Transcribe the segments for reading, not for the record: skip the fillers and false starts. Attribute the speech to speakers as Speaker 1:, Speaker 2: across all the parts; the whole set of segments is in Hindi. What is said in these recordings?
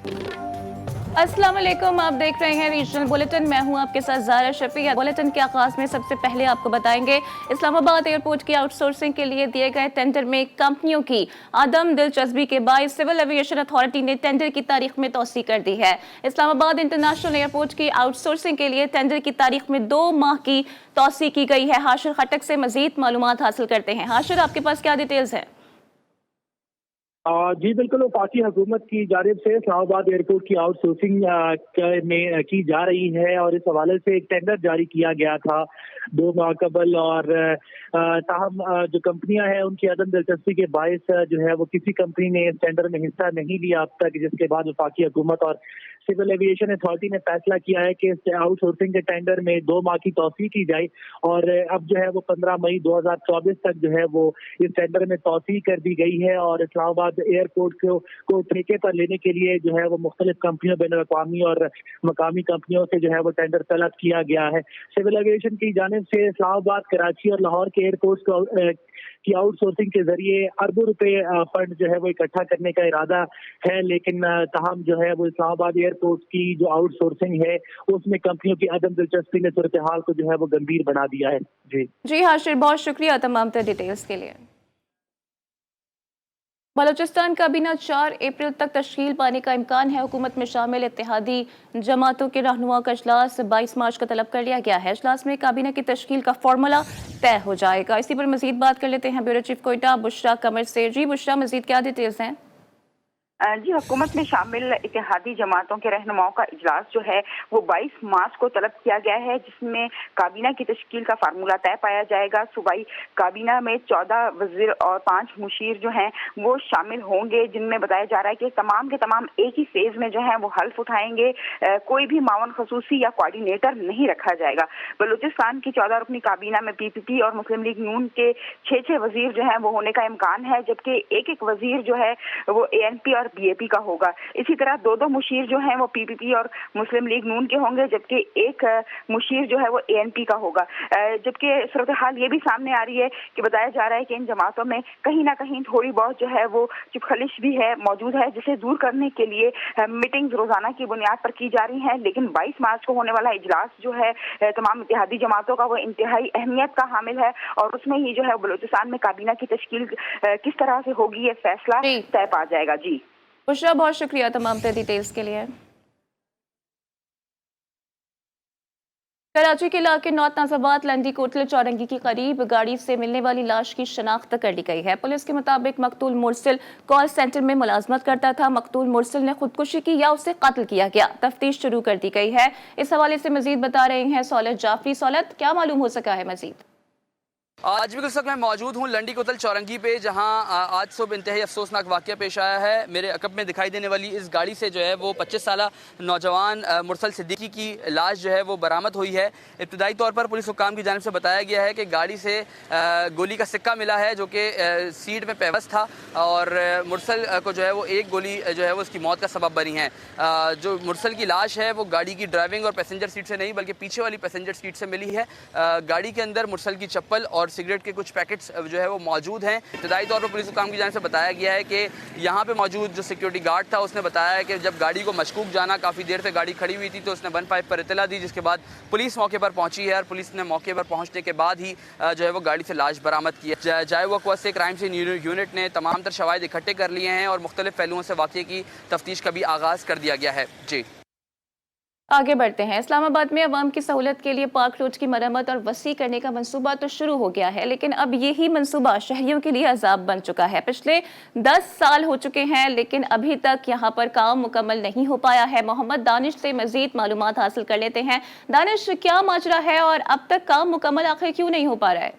Speaker 1: अस्सलाम वालेकुम, आप देख रहे हैं रीजनल बुलेटिन। मैं हूं आपके साथ ज़ारा शफी। बुलेटिन के आगाज में सबसे पहले आपको बताएंगे इस्लामाबाद एयरपोर्ट की आउटसोर्सिंग के लिए दिए गए टेंडर में कंपनियों की आदम दिलचस्पी के बायस सिविल एविएशन अथॉरिटी ने टेंडर की तारीख में तौसी कर दी है। इस्लामाबाद इंटरनेशनल एयरपोर्ट की आउटसोर्सिंग के लिए टेंडर की तारीख में 2 माह की तौसी की गई है। हाशिर खटक से मजीद मालूमात हासिल करते हैं। हाशिर, आपके पास क्या डिटेल्स है?
Speaker 2: जी बिल्कुल, वफाकी हुकूमत की जानिब से इस्लामाबाद एयरपोर्ट की आउटसोर्सिंग में की जा रही है और इस हवाले से एक टेंडर जारी किया गया था 2 माह कबल। और ताहम जो कंपनियां हैं उनकी अदम दिलचस्पी के बायस जो है वो किसी कंपनी ने इस टेंडर में हिस्सा नहीं लिया अब तक, जिसके बाद वफाकी हुकूमत और सिविल एविएशन अथॉरिटी ने फैसला किया है कि इस आउटसोर्सिंग के टेंडर में 2 माह की तौसी की जाए। और अब जो है वो 15 मई 2024 तक जो है वो इस टेंडर में तौसी कर दी गई है। और इस्लामाबाद एयरपोर्ट को ठेके पर लेने के लिए जो है वो मुख्तलिफ कंपनियों, बैनुल-अक़वामी और मकामी कंपनियों से जो है वो टेंडर तलब किया गया है। सिविल एविएशन की जानिब से इस्लामाबाद, कराची और लाहौर के एयरपोर्ट को की आउटसोर्सिंग के जरिए अरबों रुपए फंड जो है वो इकट्ठा करने का इरादा है, लेकिन ताहम जो है वो इस्लामाबाद एयरपोर्ट की जो आउटसोर्सिंग है उसमें कंपनियों की अदम दिलचस्पी ने सूरत हाल को जो है वो गंभीर बना दिया है। जी
Speaker 1: हाशिर, बहुत शुक्रिया तमाम तर डिटेल्स के लिए। बलूचिस्तान काबीना 4 अप्रैल तक तश्कील पाने का इम्कान है। हुकूमत में शामिल इत्तेहादी जमातों के रहनुमा का इजलास 22 मार्च का तलब कर लिया गया है। इजलास में काबीना की तश्कील का फॉर्मूला तय हो जाएगा। इसी पर मजीद बात कर लेते हैं ब्यूरो चीफ कोयटा बुशरा कमर से। जी बुशरा, मजीद क्या डिटेल्स हैं?
Speaker 3: जी, हुकूमत में शामिल इत्तेहादी जमातों के रहनुमाओं का इजलास जो है वो 22 मार्च को तलब किया गया है, जिसमें काबीना की तश्कील का फार्मूला तय पाया जाएगा। सूबाई काबीना में 14 वजीर और 5 मुशीर जो हैं वो शामिल होंगे, जिनमें बताया जा रहा है कि तमाम के तमाम एक ही फेज में जो है वो हल्फ उठाएंगे। कोई भी मावन खसूसी या कोऑर्डिनेटर नहीं रखा जाएगा। बलूचिस्तान की 14 रुकनी काबीना में PPP और मुस्लिम लीग नून के 6 वजीर जो है वो होने का इम्कान है, जबकि एक वजीर जो है वो ANP और BAP का होगा। इसी तरह 2 मुशीर जो हैं वो PPP और मुस्लिम लीग नून के होंगे, जबकि एक मुशीर जो है वो ANP का होगा। जबकि सूरत हाल ये भी सामने आ रही है कि बताया जा रहा है कि इन जमातों में कहीं ना कहीं थोड़ी बहुत जो है वो चुपखलिश भी है मौजूद है, जिसे दूर करने के लिए मीटिंग्स रोजाना की बुनियाद पर की जा रही हैं। लेकिन 22 मार्च को होने वाला इजलास जो है तमाम इत्तेहादी जमातों का वो इंतहाई अहमियत का हामिल है, और उसमें ही जो है बलूचिस्तान में काबीना की तश्कील किस तरह से होगी ये फैसला तय पा जाएगा। जी
Speaker 1: बुशरा, बहुत शुक्रिया तमाम तर डिटेल्स के लिए। कराची के इलाके नॉर्थ नाजाबाद लंडी कोटला चौरंगी के करीब गाड़ी से मिलने वाली लाश की शनाख्त कर ली गई है। पुलिस के मुताबिक मकतूल मुरसिल कॉल सेंटर में मुलाजमत करता था। मकतूल मुरसिल ने खुदकुशी की या उसे कत्ल किया गया, तफ्तीश शुरू कर दी गई है। इस हवाले से मजीद बता रहे हैं सौलत जाफरी। सौलत, क्या मालूम हो सका है मजीद?
Speaker 4: आज भी कुछ वक्त मैं मौजूद हूँ लंडी कोतल चौरंगी पे, जहाँ आज सुबह इंतहाई अफसोसनाक वाक़या पेश आया है। मेरे अकब में दिखाई देने वाली इस गाड़ी से जो है वो 25 साला नौजवान मुरसल सिद्दीकी की लाश जो है वो बरामद हुई है। इब्तदाई तौर पर पुलिस हुकाम की जानिब से बताया गया है कि गाड़ी से गोली का सिक्का मिला है, जो कि सीट में पेवस्त था, और मुरसल को जो है वो एक गोली जो है वो उसकी मौत का सबब बनी है। जो मुरसल की लाश है वो गाड़ी की ड्राइविंग और पैसेंजर सीट से नहीं बल्कि पीछे वाली पैसेंजर सीट से मिली है। गाड़ी के अंदर मुरसल की चप्पल और सिगरेट के कुछ पैकेट्स जो है वो मौजूद हैं। इब्तदाई तौर पर पुलिस हुकाम की जानिब से बताया गया है कि यहाँ पे मौजूद जो सिक्योरिटी गार्ड था उसने बताया है कि जब गाड़ी को मशकूक जाना, काफ़ी देर से गाड़ी खड़ी हुई थी, तो उसने 15 पर इतला दी, जिसके बाद पुलिस मौके पर पहुंची है। और पुलिस ने मौके पर पहुंचने के बाद ही जो है वो गाड़ी से लाश बरामद की है। जाए हुआ क्वास से क्राइम सीन यूनिट ने तमाम तर शवाहिद इकट्ठे कर लिए हैं और मुख्तलिफ पहलुओं से वाक़े की तफ्तीश का भी आगाज़ कर दिया गया है। जी
Speaker 1: आगे बढ़ते हैं। इस्लामाबाद में अवाम की सहूलत के लिए पार्क रोड की मरम्मत और वसी करने का मंसूबा तो शुरू हो गया है, लेकिन अब यही मंसूबा शहरियों के लिए अजाब बन चुका है। पिछले 10 साल हो चुके हैं, लेकिन अभी तक यहाँ पर काम मुकम्मल नहीं हो पाया है। मोहम्मद दानिश से मजीद मालूमात हासिल कर लेते हैं। दानिश, क्या माजरा है और अब तक काम मुकम्मल आखिर क्यों नहीं हो पा रहा है?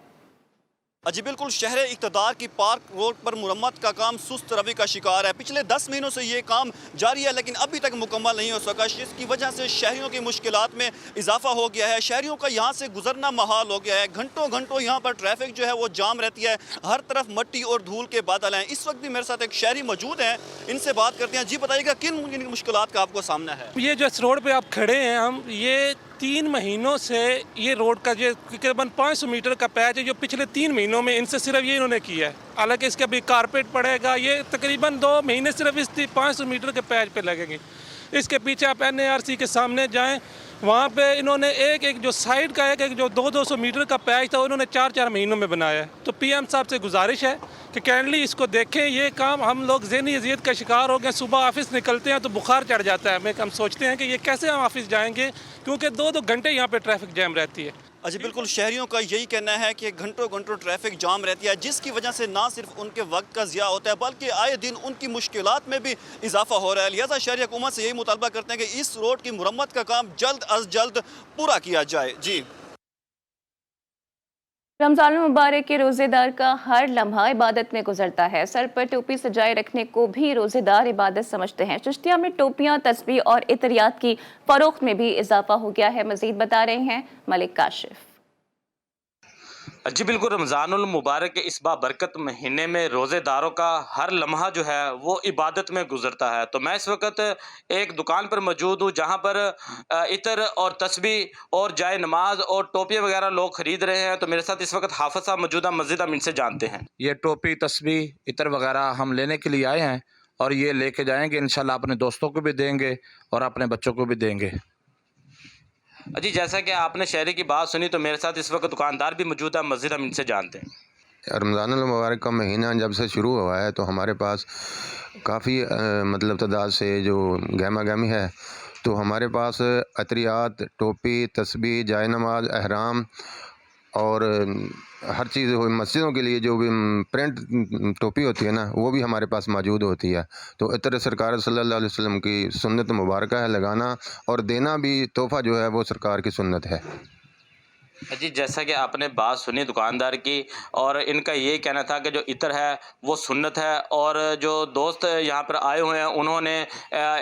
Speaker 5: जी बिल्कुल, शहर इक़्तिदार की पार्क रोड पर मुरम्मत का काम सुस्त रवि का शिकार है। पिछले 10 महीनों से ये काम जारी है, लेकिन अभी तक मुकम्मल नहीं हो सका, जिसकी वजह से शहरियों की मुश्किलात में इजाफा हो गया है। शहरियों का यहाँ से गुजरना महाल हो गया है। घंटों घंटों यहाँ पर ट्रैफिक जो है वो जाम रहती है। हर तरफ मट्टी और धूल के बादल हैं। इस वक्त भी मेरे साथ एक शहरी मौजूद हैं, इनसे बात करते हैं। जी बताइएगा, किन मुश्किलात का आपको सामना है?
Speaker 6: ये जो इस रोड पर आप खड़े हैं, हम ये 3 महीनों से ये रोड का जो तकरीबन 500 मीटर का पैच है जो पिछले 3 महीनों में इनसे सिर्फ ये इन्होंने किया है। हालांकि इसके अभी कारपेट पड़ेगा, ये तकरीबन 2 महीने सिर्फ इस 500 मीटर के पैच पे लगेंगे। इसके पीछे आप NARC के सामने जाएं, वहाँ पे इन्होंने एक जो साइड का एक जो 200 मीटर का पैच था उन्होंने 4 महीनों में बनाया है। तो PM साहब से गुजारिश है कि काइंडली इसको देखें। ये काम हम लोग ज़हनी अज़ियत का शिकार हो गए। सुबह ऑफिस निकलते हैं तो बुखार चढ़ जाता है, हम सोचते हैं कि ये कैसे हम ऑफिस जाएंगे, क्योंकि 2-2 घंटे यहाँ पे ट्रैफिक जैम रहती है।
Speaker 5: जी बिल्कुल, शहरियों का यही कहना है कि घंटों घंटों ट्रैफिक जाम रहती है, जिसकी वजह से ना सिर्फ उनके वक्त का ज़िया होता है बल्कि आए दिन उनकी मुश्किलात में भी इजाफा हो रहा है। लिहाजा शहरी हुकूमत से यही मुतालबा करते हैं कि इस रोड की मुरम्मत का काम जल्द अज जल्द पूरा किया जाए। जी,
Speaker 1: रमज़ान मुबारक के रोज़ेदार का हर लम्हा इबादत में गुजरता है। सर पर टोपी सजाए रखने को भी रोज़ेदार इबादत समझते हैं। चिश्तिया में टोपियाँ, तस्बीह और इतरियात की फ़रोख्त में भी इजाफा हो गया है। मज़ीद बता रहे हैं मलिक काशिफ।
Speaker 7: जी बिल्कुल, रमज़ानुल मुबारक के इस बाबरकत महीने में रोज़ेदारों का हर लम्हा जो है वो इबादत में गुजरता है। तो मैं इस वक्त एक दुकान पर मौजूद हूँ जहाँ पर इतर और तस्बीह और जाए नमाज और टोपियाँ वगैरह लोग ख़रीद रहे हैं। तो मेरे साथ इस वक्त हाफ़िज़ साहब मौजूदा, मस्जिद हम इनसे जानते हैं।
Speaker 8: ये टोपी, तस्बीह, इतर वगैरह हम लेने के लिए आए हैं और ये लेके जाएंगे इंशाल्लाह, अपने दोस्तों को भी देंगे और अपने बच्चों को भी देंगे।
Speaker 7: जी, जैसा कि आपने शहरी की बात सुनी तो मेरे साथ इस वक्त दुकानदार भी मौजूद है, मस्जिद हम इनसे जानते हैं।
Speaker 9: रमज़ानुल मुबारक का महीना जब से शुरू हुआ है तो हमारे पास काफ़ी मतलब तादाद से जो गहमा गहमी है, तो हमारे पास अतरियात, टोपी, तस्बीह, जाए नमाज, अहराम और हर चीज़ हो। मस्जिदों के लिए जो भी प्रिंट टोपी होती है ना, वो भी हमारे पास मौजूद होती है। तो इतर सरकार सल्लल्लाहु अलैहि वसल्लम की सुन्नत मुबारक है, लगाना और देना भी तोहफ़ा जो है वो सरकार की सुन्नत है।
Speaker 7: जी, जैसा कि आपने बात सुनी दुकानदार की, और इनका ये कहना था कि जो इतर है वो सुन्नत है, और जो दोस्त यहाँ पर आए हुए हैं उन्होंने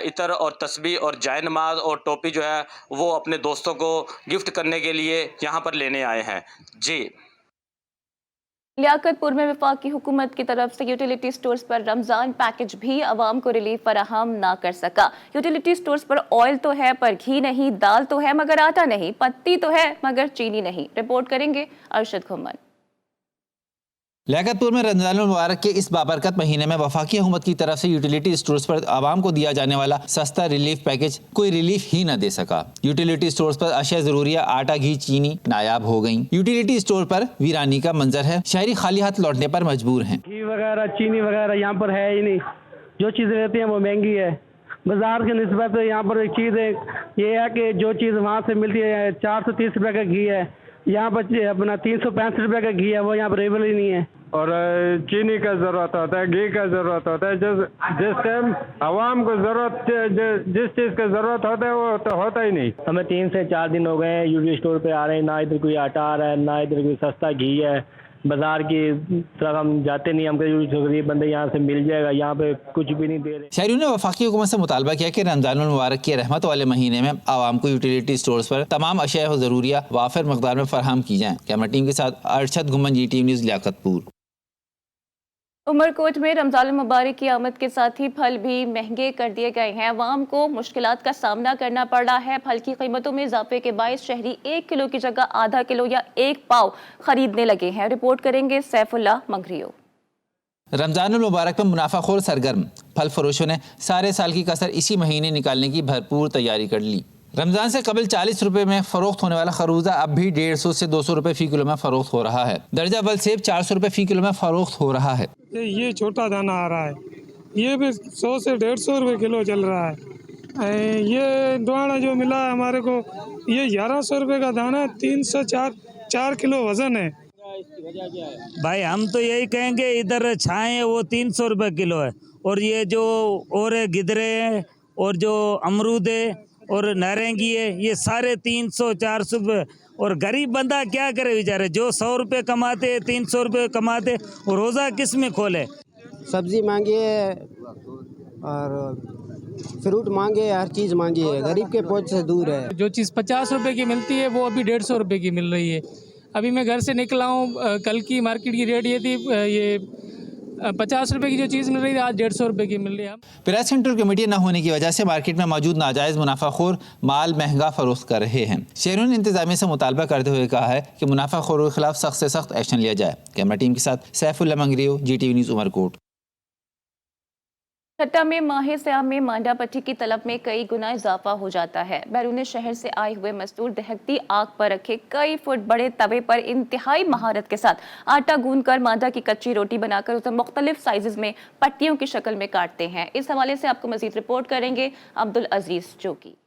Speaker 7: इतर और तस्बीह और जाए नमाज और टोपी जो है वो अपने दोस्तों को गिफ्ट करने के लिए यहाँ पर लेने आए हैं। जी,
Speaker 1: लियाकतपुर में वफाकी हुकूमत की तरफ से यूटिलिटी स्टोर्स पर रमज़ान पैकेज भी आवाम को रिलीफ फराहम ना कर सका। यूटिलिटी स्टोर्स पर ऑयल तो है पर घी नहीं, दाल तो है मगर आटा नहीं, पत्ती तो है मगर चीनी नहीं। रिपोर्ट करेंगे अरशद घुमन।
Speaker 10: लियाकतपुर में रमज़ानुल मुबारक के इस बाबरकत महीने में वफाकी हुकूमत की तरफ से यूटिलिटी स्टोर्स पर आवाम को दिया जाने वाला सस्ता रिलीफ पैकेज कोई रिलीफ ही न दे सका। यूटिलिटी स्टोर्स पर अशिया ज़रूरिया, आटा, घी, चीनी नायाब हो गयी। यूटिलिटी स्टोर पर वीरानी का मंजर है। शहरी खाली हाथ लौटने पर मजबूर हैं।
Speaker 11: घी वगैरह, चीनी वगैरह यहाँ पर है ही नहीं। जो चीज़ें रहती हैं वो महंगी है। बाजार के निस्बत यहाँ पर एक चीज़ है, ये है कि जो चीज़ वहाँ से मिलती है 430 रुपये का घी है, यहाँ पर अपना 365 रुपये का घी है, वो यहाँ पर अवेलेबल ही नहीं है।
Speaker 12: और चीनी का ज़रूरत होता है, घी का ज़रूरत होता है। जिस टाइम आवाम को ज़रूरत, जिस चीज़ का ज़रूरत होता है वो तो होता ही नहीं।
Speaker 11: हमें 3 से 4 दिन हो गए हैं यूटिलिटी स्टोर पे आ रहे हैं, ना इधर कोई आटा आ रहा है, ना इधर कोई सस्ता घी है। बाजार की तरफ हम जाते नहीं, हम गरीब बंदे यहाँ से मिल जाएगा, यहाँ पे कुछ भी नहीं दे रहे।
Speaker 10: शहरियों ने वफाकी हुकूमत से मुतालबा किया कि रमज़ानुल मुबारक के रहमत वाले महीने में आवाम को यूटिलिटी स्टोर्स पर तमाम अशिया ज़रूरिया वाफिर मकदार में फराहम की जाएँ। कैमरा टीम के साथ अरशद घुमन, GTV न्यूज़, लियाकतपुर।
Speaker 1: उमरकोट में रमज़ान मुबारक की आमद के साथ ही फल भी महंगे कर दिए गए हैं। अवाम को मुश्किलात का सामना करना पड़ रहा है। फल की कीमतों में इजाफे के बायस शहरी 1 किलो की जगह आधा किलो या 1 पाव खरीदने लगे हैं। रिपोर्ट करेंगे सैफुल्लाह मंगरियो।
Speaker 10: रमज़ानुल मुबारक में मुनाफाखोर सरगर्म। फल फरोशों ने सारे साल की कसर इसी महीने निकालने की भरपूर तैयारी कर ली। रमज़ान से कबल 40 रुपए में फ़रोख्त होने वाला खरबूजा अब भी 150 से 200 रुपए फ़ी किलो में फ़रोख्त हो रहा है। दर्जा अव्वल सेब 400 रुपए फ़ी किलो में फ़रोख्त हो रहा है।
Speaker 13: ये छोटा दाना आ रहा है, ये भी 100 से 150 रुपए किलो चल रहा है। ये दोआना जो मिला है हमारे को, ये 1100 रुपए का दाना, 3 से 4 किलो वजन है।
Speaker 14: भाई हम तो यही कहेंगे, इधर छाए वो 300 रुपए किलो है, और ये जो और गिदरे हैं और जो अमरूद है और नारंगी है, ये सारे 300-400 रुपये। और गरीब बंदा क्या करे बेचारे, जो 100 रुपये कमाते 300 रुपये कमाते, वो रोज़ा किस में खोले।
Speaker 15: सब्जी मांगी है और फ्रूट मांगे, हर चीज़ मांगी है, गरीब के पहुंच से दूर है।
Speaker 13: जो चीज़ 50 रुपये की मिलती है वो अभी 150 रुपये की मिल रही है। अभी मैं घर से निकला हूँ, कल की मार्केट की रेट ये थी, ये
Speaker 16: 50 रुपए की जो चीज़ मिल रही थी आज 150 रुपए की मिल रही है।
Speaker 10: प्राइस कंट्रोल कमेटी न होने की वजह से मार्केट में मौजूद नाजायज़ मुनाफाखोर माल महंगा फरोख्त कर रहे हैं। शहरों ने इंतजामिया से मुतालबा करते हुए कहा है कि मुनाफाखोरों के खिलाफ सख्त से सख्त एक्शन लिया जाए। कैमरा टीम के साथ सैफुल्लाह मंगरियो, GTV न्यूज़, उमरकोट।
Speaker 1: ठट्टा में माह सियाम में मांडा पट्टी की तलब में कई गुना इजाफा हो जाता है। बैरून शहर से आए हुए मजदूर दहकती आग पर रखे कई फुट बड़े तवे पर इंतहाई महारत के साथ आटा गूंदकर मांडा की कच्ची रोटी बनाकर उसे मुख्तलिफ साइजेस में पट्टियों की शक्ल में काटते हैं। इस हवाले से आपको मजीद रिपोर्ट करेंगे अब्दुल अजीज जोगी।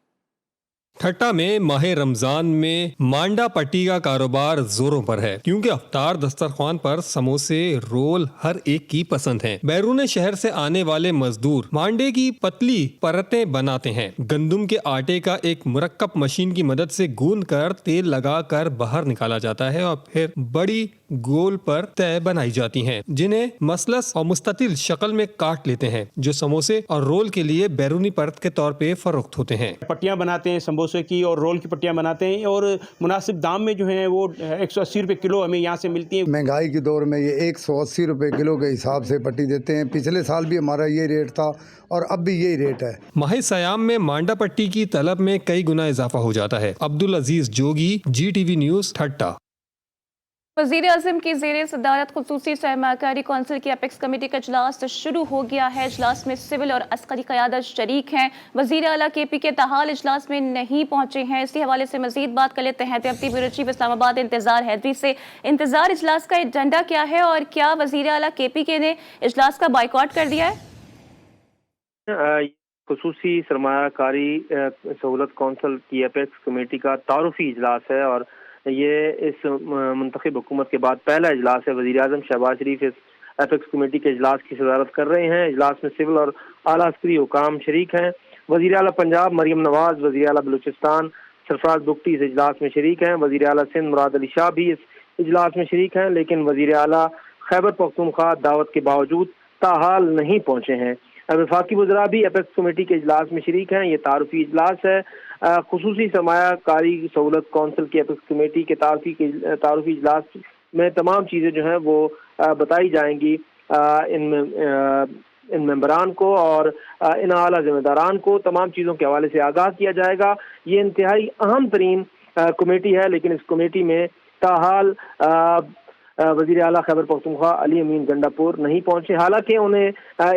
Speaker 17: ठट्टा में माह रमजान में मांडा पट्टी का कारोबार जोरों पर है, क्योंकि अफ्तार दस्तरखान पर समोसे, रोल हर एक की पसंद हैं। बैरून शहर से आने वाले मजदूर मांडे की पतली परतें बनाते हैं। गंदुम के आटे का एक मुरक्कब मशीन की मदद से गूंद कर तेल लगाकर बाहर निकाला जाता है और फिर बड़ी गोल पर तय बनाई जाती हैं, जिन्हें मसलस और मुस्ततिल शक्ल में काट लेते हैं, जो समोसे और रोल के लिए बैरूनी परत के तौर पे फरोख्त होते हैं।
Speaker 18: पट्टियाँ बनाते हैं समोसे की और रोल की पट्टियाँ बनाते हैं और मुनासिब दाम में जो है वो 180 रुपए किलो हमें यहाँ से मिलती है।
Speaker 19: महंगाई के दौर में ये 180 रुपए किलो के हिसाब से पट्टी देते हैं। पिछले साल भी हमारा ये रेट था और अब भी यही रेट है।
Speaker 17: माह सयाम में मांडा पट्टी की तलब में कई गुना इजाफा हो जाता है। अब्दुल अजीज जोगी, GTV न्यूज़, ठट्टा।
Speaker 1: वज़ीर आज़म की ज़ेरे सदारत खुसूसी सरमाकारी कौंसिल की अपेक्स कमेटी का इजलास शुरू हो गया है। इजलास में सिविल और अस्करी क़यादत शरीक हैं। वज़ीर आला KP के ताहाल इजलास में नहीं पहुंचे हैं। इसी हवाले से मजीद बात कर लेते हैं तहती ब्यूरो चीफ इस्लामाबाद इंतज़ार हैदरी से। इंतज़ार, इजलास का एजेंडा क्या है और क्या वज़ीर आला KP ने इजलास का बाइकआउट कर दिया है?
Speaker 20: खुसूसी सरमाकारी सहूलत कौंसिल की अपेक्स कमेटी का तारुफी इजलास है और ये इस मुंतखब हुकूमत के बाद पहला इजलास है। वज़ीर आज़म शहबाज शरीफ इस एपेक्स कमेटी के इजलास की सदारत कर रहे हैं। इजलास में सिविल और आला अस्करी हुकाम शरीक हैं। वज़ीर आला पंजाब मरियम नवाज, वज़ीर आला बलूचिस्तान सरफराज बुगटी इस इजलास में शरीक हैं। वज़ीर आला सिंध मुराद अली शाह भी इस इजलास में शरीक हैं, लेकिन वज़ीर आला खैबर पख्तूनख्वा दावत के बावजूद ताहाल नहीं पहुँचे हैं। वफाकी वज़रा भी एपेक्स कमेटी के इजलास में शरीक हैं। ये तारुफी इजलास है। खुसूसी सरमायाकारी सहूलत कौंसिल की एपेक्स कमेटी के तारुफी इजलास में तमाम चीज़ें जो हैं वो बताई जाएंगी इन मेंबरान को और इन आला ज़िम्मेदारान को तमाम चीज़ों के हवाले से आगाह किया जाएगा। ये इंतहाई अहम तरीन कमेटी है, लेकिन इस कमेटी में ताहाल वज़ीर आला खैबर पख्तूनख्वा अली अमीन गंडापुर नहीं पहुंचे, हालांकि उन्हें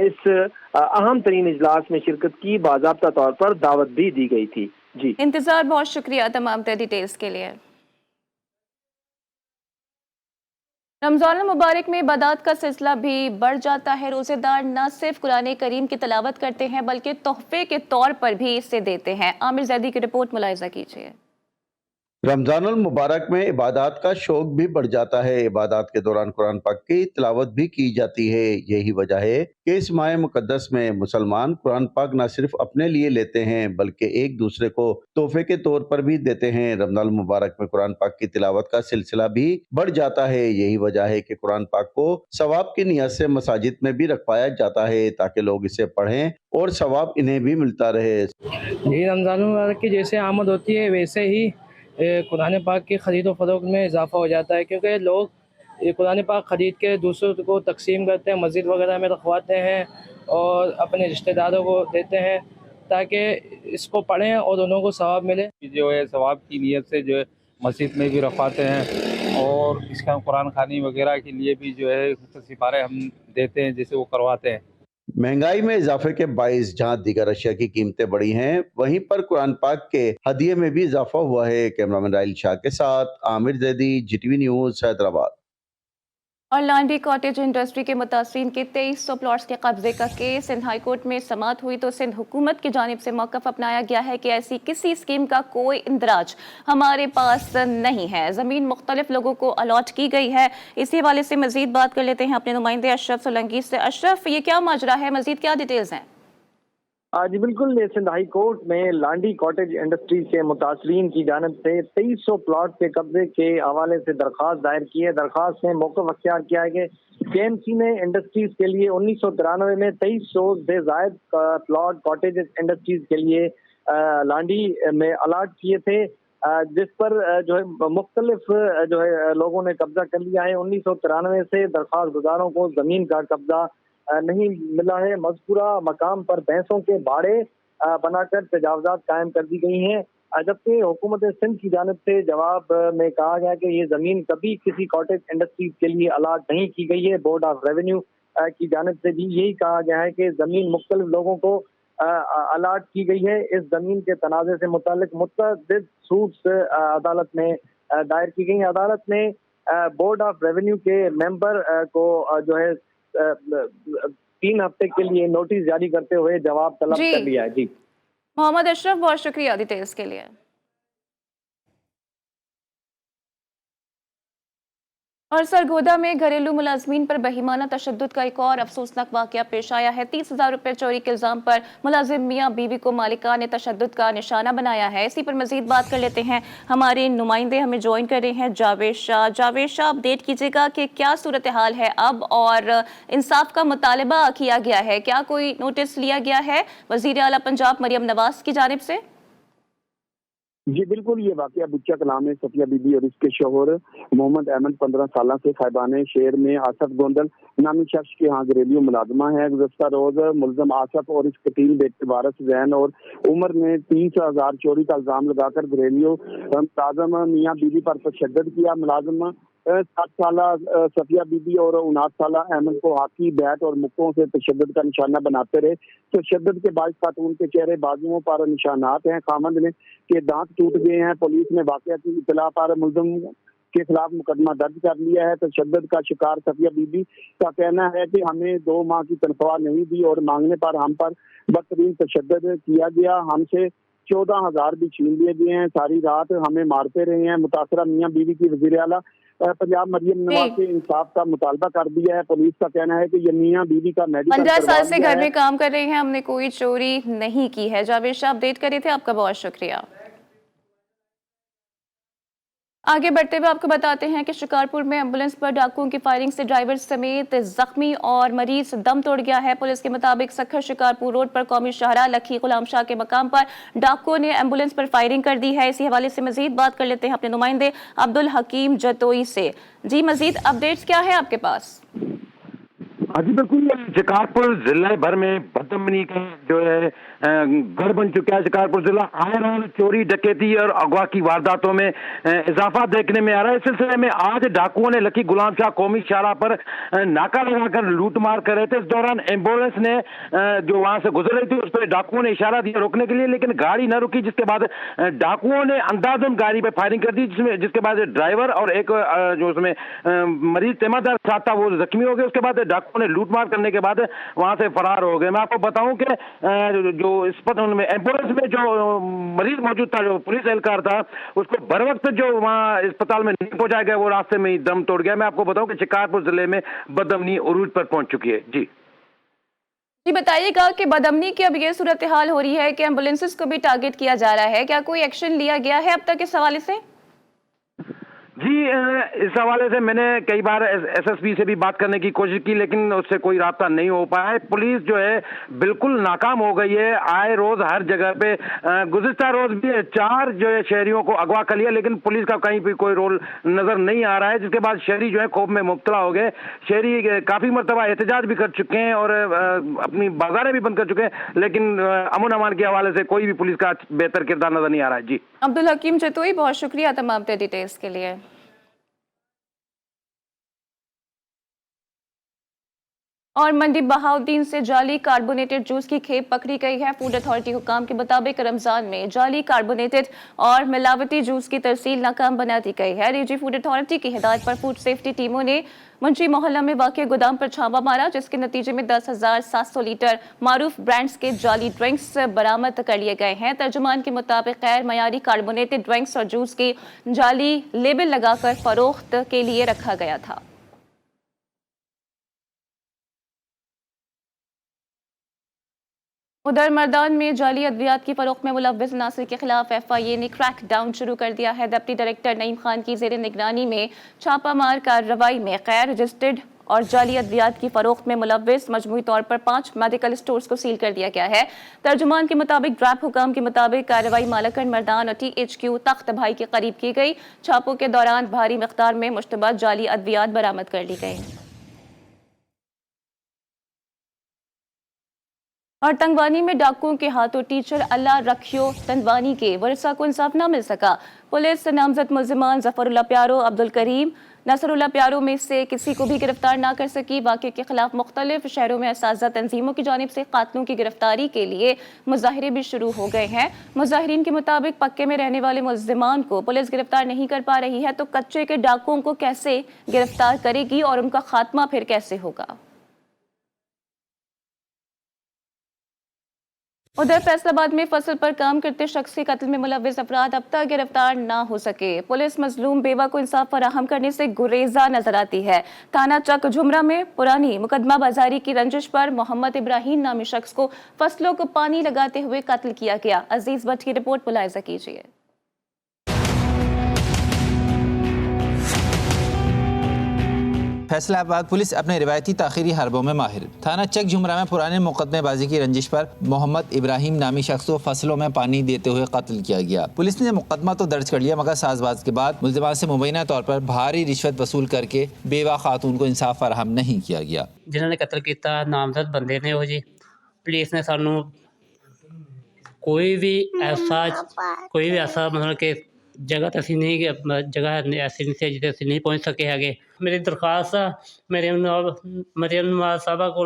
Speaker 20: इस अहम तरीन इजलास में शिरकत की बाज़ाब्ता तौर पर दावत भी दी गई थी। जी
Speaker 1: इंतजार, बहुत शुक्रिया तमाम डिटेल्स के लिए। रमज़ान मुबारक में इबादत का सिलसिला भी बढ़ जाता है। रोज़ेदार न सिर्फ कुरान करीम की तिलावत करते हैं बल्कि तोहफे के तौर पर भी इसे देते हैं। आमिर जैदी की रिपोर्ट मुलाहिजा कीजिए।
Speaker 21: रमजानुल मुबारक में इबादत का शौक भी बढ़ जाता है। इबादत के दौरान कुरान पाक की तिलावत भी की जाती है। यही वजह है कि इस माह मुकद्दस में मुसलमान कुरान पाक न सिर्फ अपने लिए लेते हैं बल्कि एक दूसरे को तोहफे के तौर पर भी देते हैं। रमजान मुबारक में कुरान पाक की तिलावत का सिलसिला भी बढ़ जाता है। यही वजह है कि कुरान पाक को सवाब की नियत से मसाजिद में भी रखवाया जाता है ताकि लोग इसे पढ़ें और सवाब इन्हें भी मिलता रहे।
Speaker 16: ये रमजान मुबारक की जैसे आमद होती है वैसे ही कुरान पाक की ख़रीद व फ़रोख्त में इजाफा हो जाता है, क्योंकि लोग कुरान पाक ख़रीद के दूसरों को तकसीम करते हैं, मस्जिद वगैरह में रखवाते हैं और अपने रिश्तेदारों को देते हैं ताकि इसको पढ़ें और उन्हों को सवाब मिले।
Speaker 22: जो है सवाब की नीयत से जो है मस्जिद में भी रखवाते हैं और इसका कुरान खानी वगैरह के लिए भी जो है सिफारे हम देते हैं, जैसे वो करवाते हैं।
Speaker 21: महंगाई में इजाफे के बाइस जहां दीगर अशिया की कीमतें बढ़ी हैं, वहीं पर कुरान पाक के हदिये में भी इजाफा हुआ है। कैमरामैन राइल शाह के साथ आमिर जैदी, GTV न्यूज़, हैदराबाद।
Speaker 1: और लांडी कॉटेज इंडस्ट्री के मुतासिरीन के 2300 प्लॉट्स के कब्जे का केस सिंध हाई कोर्ट में समाअत हुई तो सिंध हुकूमत की जानिब से मौक़िफ़ अपनाया गया है कि ऐसी किसी स्कीम का कोई इंदराज हमारे पास नहीं है। ज़मीन मुख्तलिफ लोगों को अलॉट की गई है। इसी हवाले से मजीद बात कर लेते हैं अपने नुमाइंदे अशरफ सोलंकी से। अशरफ, ये क्या माजरा है, मजीद क्या डिटेल्स हैं?
Speaker 2: जी बिल्कुल, सिंध हाई कोर्ट में लांडी कॉटेज इंडस्ट्री के मुतासरीन की जानब से 2300 प्लॉट के कब्जे के हवाले से दरख्वास्त दायर की है। दरख्वास्त में मौक़िफ़ अख्तियार किया है कि KMC ने इंडस्ट्रीज के लिए 1993 में 2300 से ज़ायद प्लॉट कॉटेज इंडस्ट्रीज के लिए लांडी में अलाट किए थे। जिस पर जो है मुख्तलिफ जो है लोगों ने कब्जा कर लिया है। 1993 से दरख्वास्त गुजारों को जमीन का कब्जा नहीं मिला है। मज़कूरा मकाम पर भैंसों के बाड़े बनाकर तजावजात कायम कर दी गई हैं, जबकि हुकूमत सिंध की जानिब से जवाब में कहा गया कि ये जमीन कभी किसी कॉटेज इंडस्ट्रीज के लिए अलाट नहीं की गई है। बोर्ड ऑफ रेवेन्यू की जानिब से भी यही कहा गया है कि जमीन मुख्तलिफ लोगों को अलाट की गई है। इस जमीन के तनाज़े से मुतालिक मुतअद्दिद सूट्स अदालत में दायर की गई। अदालत ने बोर्ड ऑफ रेवेन्यू के मेंबर को जो है 3 हफ्ते के लिए नोटिस जारी करते हुए जवाब तलब कर लिया है। जी
Speaker 1: मोहम्मद अशरफ, बहुत शुक्रिया डिटेल्स के लिए। और सरगोदा में घरेलू मुलाजमीन पर बहिमाना तशद्दुद का एक और अफसोसनाक वाकया पेश आया है। 30,000 रुपए चोरी के इल्जाम पर मुलाजिम मियाँ बीवी को मालिका ने तशद्दुद का निशाना बनाया है। इसी पर मजीद बात कर लेते हैं, हमारे नुमाइंदे हमें ज्वाइन कर रहे हैं जावेद शाह। जावेद शाह, अपडेट कीजिएगा कि क्या सूरत हाल है अब और इंसाफ का मुतालबा किया गया है, क्या कोई नोटिस लिया गया है वजीर आला पंजाब मरियम नवाज की जानिब से?
Speaker 3: जी बिल्कुल, ये वाकया बुच्चा कलाम है। सफिया बीबी और इसके शोहर मोहम्मद अहमद 15 साल से साहिबान शहर में आसफ गोंदल नामी शख्स के यहाँ घरेलू मुलाजमा है। गुज़श्ता रोज मुलजम आसफ और इसके 3 बेटे वारिस जैन और उमर ने 30,000 चोरी का इल्जाम लगाकर घरेलू मुलाजम मियाँ बीबी पर तशद्दुद किया। मुलाजम 7 साल सफिया बीबी और 59 साल अहमद को हाथी, बैट और मुक्कों से तशद्दुद का निशाना बनाते रहे। तशद्दुद के बाद खातून के चेहरे बाजुओं पर निशानात हैं, खामद ने के दांत टूट गए हैं। पुलिस ने वाकया की इत्तला पर मुलजम के खिलाफ मुकदमा दर्ज कर लिया है। तशद्दुद का शिकार सफिया बीबी का कहना है कि हमें 2 माह की तनख्वाह नहीं दी और मांगने पर हम पर बदतरीन तशद्दुद किया गया। हमसे 14,000 भी छीन लिए गए हैं। सारी रात हमें मारते रहे हैं। मुतासरा मियाँ बीवी की वज़ीर आला पंजाब मरियम नवाज से इंसाफ का मुतालबा कर दिया है। पुलिस का कहना है कि ये मियाँ बीवी का मेडिकल
Speaker 1: 15 साल से घर में काम कर रहे हैं, हमने कोई चोरी नहीं की है। जावेद शाह अपडेट कर रहे थे, आपका बहुत शुक्रिया। आगे बढ़ते हुए आपको बताते हैं कि शिकारपुर में एम्बुलेंस पर डाकुओं की फायरिंग से ड्राइवर समेत जख्मी और मरीज दम तोड़ गया है। पुलिस के मुताबिक सखर शिकारपुर रोड पर कौमी शाहरा लखी गुलाम शाह के मकाम पर डाकुओं ने एम्बुलेंस पर फायरिंग कर दी है। इसी हवाले से मजीद बात कर लेते हैं अपने नुमाइंदे अब्दुल हकीम जतोई से। जी, मजीद अपडेट्स क्या है आपके पास?
Speaker 4: हाँ जी बिल्कुल, शिकारपुर जिले भर में बदअमनी का जो है गढ़ बन चुका है। शिकारपुर जिला आए रोज चोरी, डकैती और अगवा की वारदातों में इजाफा देखने में आ रहा है। इस सिलसिले में आज डाकुओं ने लकी गुलाम शाह कौमी शाहरा पर नाका लगाकर लूटमार कर रहे थे। इस दौरान एम्बुलेंस ने जो वहां से गुजर रही थी उस पर डाकुओं ने इशारा दिया रोकने के लिए, लेकिन गाड़ी न रुकी, जिसके बाद डाकुओं ने अंदाजन गाड़ी पर फायरिंग कर दी, जिसके बाद ड्राइवर और एक जो उसमें मरीज तेमादार साथ था वो जख्मी हो गए। उसके बाद डाकुओं ने लूटमार करने के बाद वहां से फरार हो गए। मैं आपको बताऊं कि जो इस पर उनमें एम्बुलेंस में जो मरीज मौजूद था, जो पुलिस एहलकार था, उसको बर वक्त जो वहां अस्पताल में नहीं पहुंचाया गया, वो रास्ते में ही दम तोड़ गया। मैं आपको बताऊं कि शिकारपुर जिले में बदअमनी उरूज पर पहुंच चुकी है। जी
Speaker 1: बताइएगा कि बदअमनी की अब ये सूरत हाल हो रही है कि एम्बुलेंसेस को भी टारगेट किया जा रहा है, क्या कोई एक्शन लिया गया है अब तक इस हवाले से?
Speaker 4: जी, इस हवाले से मैंने कई बार एसएसपी से भी बात करने की कोशिश की, लेकिन उससे कोई रास्ता नहीं हो पाया है। पुलिस जो है बिल्कुल नाकाम हो गई है। आए रोज हर जगह पे गुज़िश्ता रोज भी 4 जो है शहरियों को अगवा कर लिया, लेकिन पुलिस का कहीं भी कोई रोल नजर नहीं आ रहा है, जिसके बाद शहरी जो है खौफ में मुब्तला हो गए। शहरी काफी मरतबा एहतजाज भी कर चुके हैं और अपनी बाजारें भी बंद कर चुके हैं, लेकिन अमन अमान के हवाले से कोई भी पुलिस का बेहतर किरदार नजर नहीं आ रहा है। जी
Speaker 1: अब्दुल हकीम जतोई, बहुत शुक्रिया तमाम डिटेल्स के लिए। और मंडी बहाउद्दीन से जाली कार्बोनेटेड जूस की खेप पकड़ी गई है। फूड अथॉरिटी हुकाम के मुताबिक रमजान में जाली कार्बोनेटेड और मिलावटी जूस की तरसील नाकाम बना दी गई है। डीजी फूड अथॉरिटी की हिदायत पर फूड सेफ्टी टीमों ने मुंशी मोहल्ला में वाक़िए गोदाम पर छापा मारा, जिसके नतीजे में 10,700 लीटर मारूफ ब्रांड्स के जाली ड्रिंक्स बरामद कर लिए गए हैं। तर्जुमान के मुताबिक गैर मयारी कार्बोनेटेड ड्रिंक्स और जूस की जाली लेबल लगाकर फरोख्त के लिए रखा गया था। उधर मर्दान में जाली अद्वियात की फरोख्त में मुलव्विस नासिर के खिलाफ FIA ने क्रैक डाउन शुरू कर दिया है। डिप्टी डायरेक्टर नईम खान की जेर निगरानी में छापामार कार्रवाई में गैर रजिस्टर्ड और जाली अद्वियात की फरोख्त में मुलव्विस मजमूई तौर पर 5 मेडिकल स्टोर्स को सील कर दिया गया है। तर्जुमान के मुताबिक ड्रैप हुकाम के मुताबिक कार्रवाई मालकन मर्दान और THQ तख्त भाई के करीब की गई। छापों के दौरान भारी मिक़दार में मुश्तबा जाली अद्वियात बरामद कर ली गई। और तंगवानी में डाकुओं के हाथों टीचर अल्लाह रखियो तंगवानी के वरसा को इंसाफ न मिल सका। पुलिस नामजद मुल्जिमान जफरुल्लाह प्यारो, अब्दुल करीम, नसरुल्लाह प्यारो में से किसी को भी गिरफ्तार ना कर सकी। वाक़े के खिलाफ मुख्तलिफ शहरों में असाज़ा तंजीमों की जानिब से कातिलों की गिरफ्तारी के लिए मुजाहिरे भी शुरू हो गए हैं। मुजाहिरीन के मुताबिक पक्के में रहने वाले मुल्जिमान को पुलिस गिरफ्तार नहीं कर पा रही है तो कच्चे के डाकुओं को कैसे गिरफ्तार करेगी और उनका खात्मा फिर कैसे होगा। उधर फैसलाबाद में फसल पर काम करते शख्स के कत्ल में मुलव्विस अफराद अब तक गिरफ्तार ना हो सके। पुलिस मजलूम बेवा को इंसाफ फराहम करने से गुरेजा नजर आती है। थाना चक झुमरा में पुरानी मुकदमा बाजारी की रंजिश पर मोहम्मद इब्राहिम नामी शख्स को फसलों को पानी लगाते हुए कत्ल किया गया। अजीज भट्ट की रिपोर्ट मुलाहिजा कीजिए।
Speaker 10: फैसलाबाद पुलिस अपने रिवायती ताखीरी हरबों में माहिर। थाना चक झुमरा में पुराने मुकदमेबाजी की रंजिश पर मोहम्मद इब्राहिम नामी शख्स को फसलों में पानी देते हुए कत्ल किया गया। पुलिस ने मुकदमा तो दर्ज कर लिया मगर साजबाज के बाद मुल्जिमान से मुबैना तौर पर भारी रिश्वत वसूल करके बेवा खातून को इंसाफ फराहम नहीं किया गया।
Speaker 5: जिन्होंने कत्ल किया नामजद बंदे ने वो जी। पुलिस ने सानू कोई भी ऐसा मतलब कि जगह तो असी नहीं जगह ऐसी नहीं जिते असी नहीं पहुँच सके है। मेरी दरखास्त आ मरियम नवाज साहबा को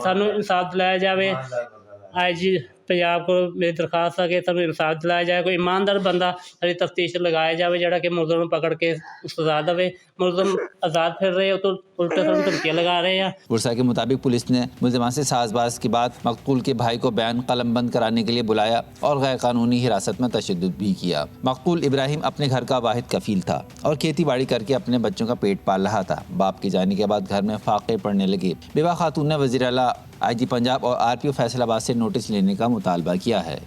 Speaker 5: सानू इंसाफ दिलाया जाए। IG पंजाब को मेरी दरखास्त है कि सानू इंसाफ दिलाया जाए। कोई ईमानदार बंदा सारी तफ्तीश लगाया जाए जोड़ा कि मुलजम पकड़ के सजा दे। मुलजम आज़ाद फिर रहे हो तो उल्टे धमकियाँ लगा रहे हैं।
Speaker 10: पुरसा के मुताबिक पुलिस ने मुल्जिमान से साजबाज के बाद मकतूल के भाई को बयान कलमबंद कराने के लिए बुलाया और गैर कानूनी हिरासत में तशद्दुद भी किया। मकतूल इब्राहिम अपने घर का वाहिद कफील था और खेती बाड़ी करके अपने बच्चों का पेट पाल रहा था। बाप के जाने के बाद घर में फाके पड़ने लगे। बेवा खातून ने वज़ीर आला IG पंजाब और RPO फैसलाबाद से नोटिस लेने का मुतालबा किया है।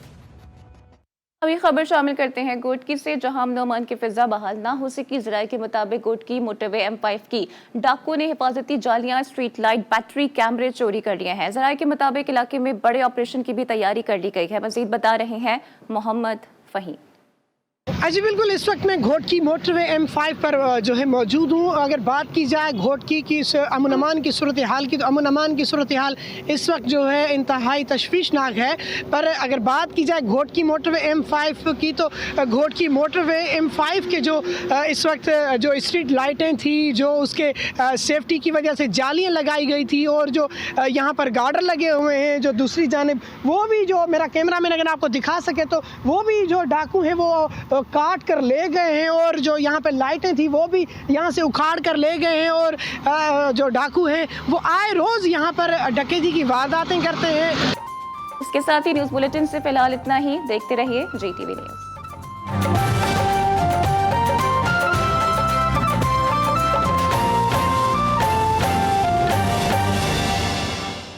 Speaker 1: अभी खबर शामिल करते हैं गोटकी से, जहां अमन की फिजा बहाल ना हो सकी। जराये के मुताबिक गोटकी मोटरवे M5 की डाकुओं ने हिफाजती जालियां, स्ट्रीट लाइट, बैटरी कैमरे चोरी कर लिए हैं। जराये के मुताबिक इलाके में बड़े ऑपरेशन की भी तैयारी कर ली गई है। मजीद बता रहे हैं मोहम्मद फहीम।
Speaker 6: जी बिल्कुल, इस वक्त मैं घोटकी मोटरवे M5 पर जो है मौजूद हूँ। अगर बात की जाए घोटकी की अमन अमान की सूरत हाल की, तो अमन अमान की सूरत हाल इस वक्त जो है इंतहाई तशवीशनाक है। पर अगर बात की जाए घोटकी मोटरवे M5 की, तो घोटकी मोटरवे M5 के जो इस वक्त जो स्ट्रीट लाइटें थी, जो उसके सेफ्टी की वजह से जालियाँ लगाई गई थी और जो यहाँ पर गार्डर लगे हुए हैं, जो दूसरी जानिब वो भी जो मेरा कैमरा मैन अगर आपको दिखा सके तो वो भी जो डाकू हैं वो काट कर ले गए हैं और जो यहाँ पे लाइटें थी वो भी यहाँ से उखाड़ कर ले गए हैं। और जो डाकू हैं वो आए रोज़ यहाँ पर डकैती की वारदातें करते हैं।
Speaker 1: इसके साथ ही न्यूज़ बुलेटिन से फिलहाल इतना ही। देखते रहिए GTV न्यूज़।